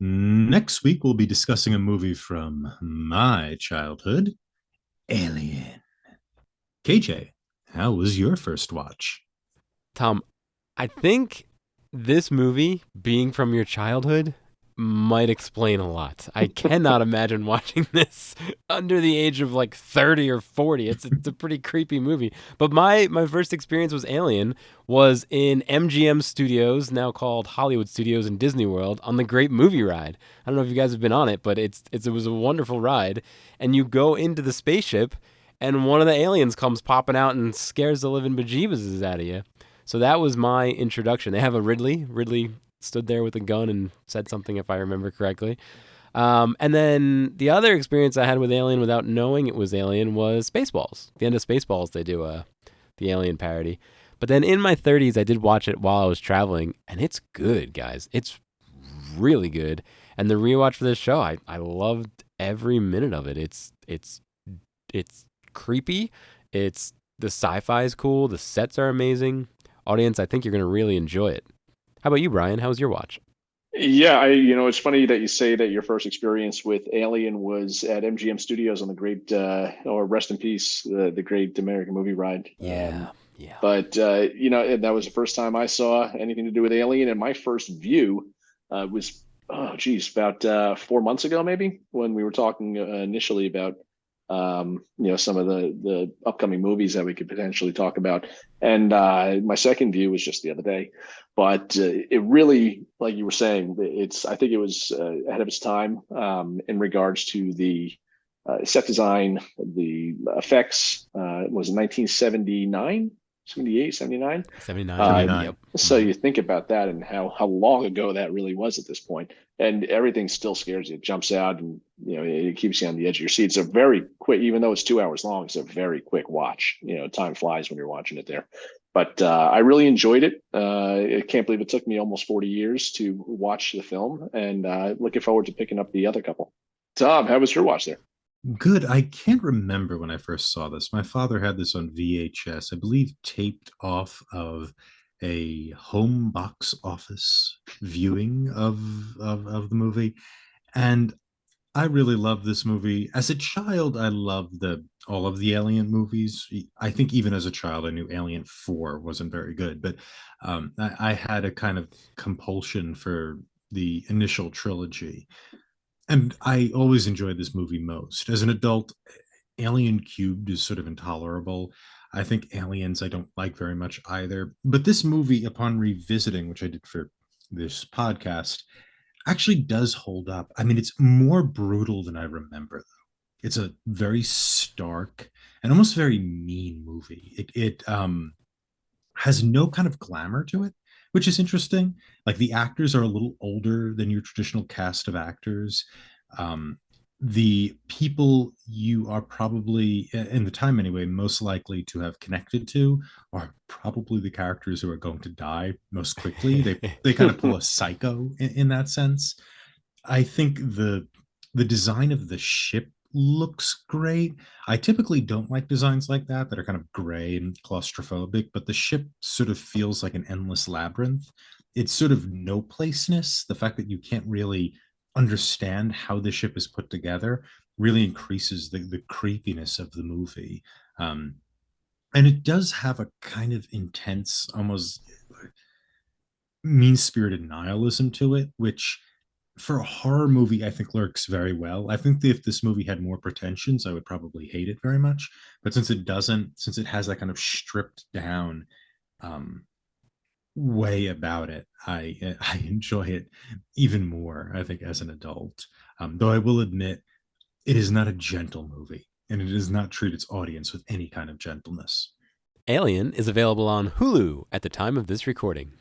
Next week, we'll be discussing a movie from my childhood, Alien. KJ, how was your first watch? Tom, I think this movie, being from your childhood, might explain a lot. I cannot imagine watching this under the age of like 30 or 40. It's a pretty creepy movie. But my first experience was Alien was in MGM Studios, now called Hollywood Studios in Disney World, on the Great Movie Ride. I don't know if you guys have been on it, but it was a wonderful ride. And you go into the spaceship and one of the aliens comes popping out and scares the living bejeebus out of you. So that was my introduction. They have a Ridley. Ridley stood there with a gun and said something, if I remember correctly. And then the other experience I had with Alien without knowing it was Alien was Spaceballs. The end of Spaceballs, they do the Alien parody. But then in my 30s, I did watch it while I was traveling, and it's good, guys. It's really good. And the rewatch for this show, I loved every minute of it. It's creepy. It's the sci-fi is cool. The sets are amazing. Audience, I think you're gonna really enjoy it. How about you, Brian? How was your watch? Yeah, it's funny that you say that your first experience with Alien was at MGM Studios on the great, or rest in peace, the great American movie ride. Yeah, yeah. And that was the first time I saw anything to do with Alien, and my first view was, oh, geez, about 4 months ago, maybe, when we were talking initially about, some of the upcoming movies that we could potentially talk about. And my second view was just the other day. But it really, like you were saying, I think it was ahead of its time in regards to the set design, the effects. It was 1979, 78, 79. 79. Um, Yep. 79. so Mhm. you think about that and how long ago that really was at this point, and everything still scares you. It jumps out, and it keeps you on the edge of your seat. It's a very quick, even though it's 2 hours long, it's a very quick watch. Time flies when you're watching it there. But I really enjoyed it. I can't believe it took me almost 40 years to watch the film, and looking forward to picking up the other couple. Tom, how was your watch there? Good. I can't remember when I first saw this. My father had this on VHS, I believe, taped off of a home box office viewing of the movie. And I really love this movie. As a child, I loved the all of the Alien movies. I think even as a child, I knew Alien 4 wasn't very good, but I had a kind of compulsion for the initial trilogy. And I always enjoyed this movie most. As an adult, Alien Cubed is sort of intolerable. I think Aliens I don't like very much either. But this movie, upon revisiting, which I did for this podcast, actually does hold up. I mean, it's more brutal than I remember, though. It's a very stark and almost very mean movie. It has no kind of glamour to it, which is interesting. Like the actors are a little older than your traditional cast of actors. Um, the people you are probably, in the time anyway, most likely to have connected to are probably the characters who are going to die most quickly. They kind of pull a psycho in that sense. I think the design of the ship looks great. I typically don't like designs like that are kind of gray and claustrophobic, but the ship sort of feels like an endless labyrinth. It's sort of no placeness. The fact that you can't really understand how the ship is put together really increases the creepiness of the movie. Um, and it does have a kind of intense, almost mean spirited nihilism to it, which for a horror movie, I think works very well. I think that if this movie had more pretensions, I would probably hate it very much. But since it doesn't, since it has that kind of stripped down um, way about it, I enjoy it even more. I think as an adult, though I will admit it is not a gentle movie, and it does not treat its audience with any kind of gentleness. Alien is available on Hulu at the time of this recording.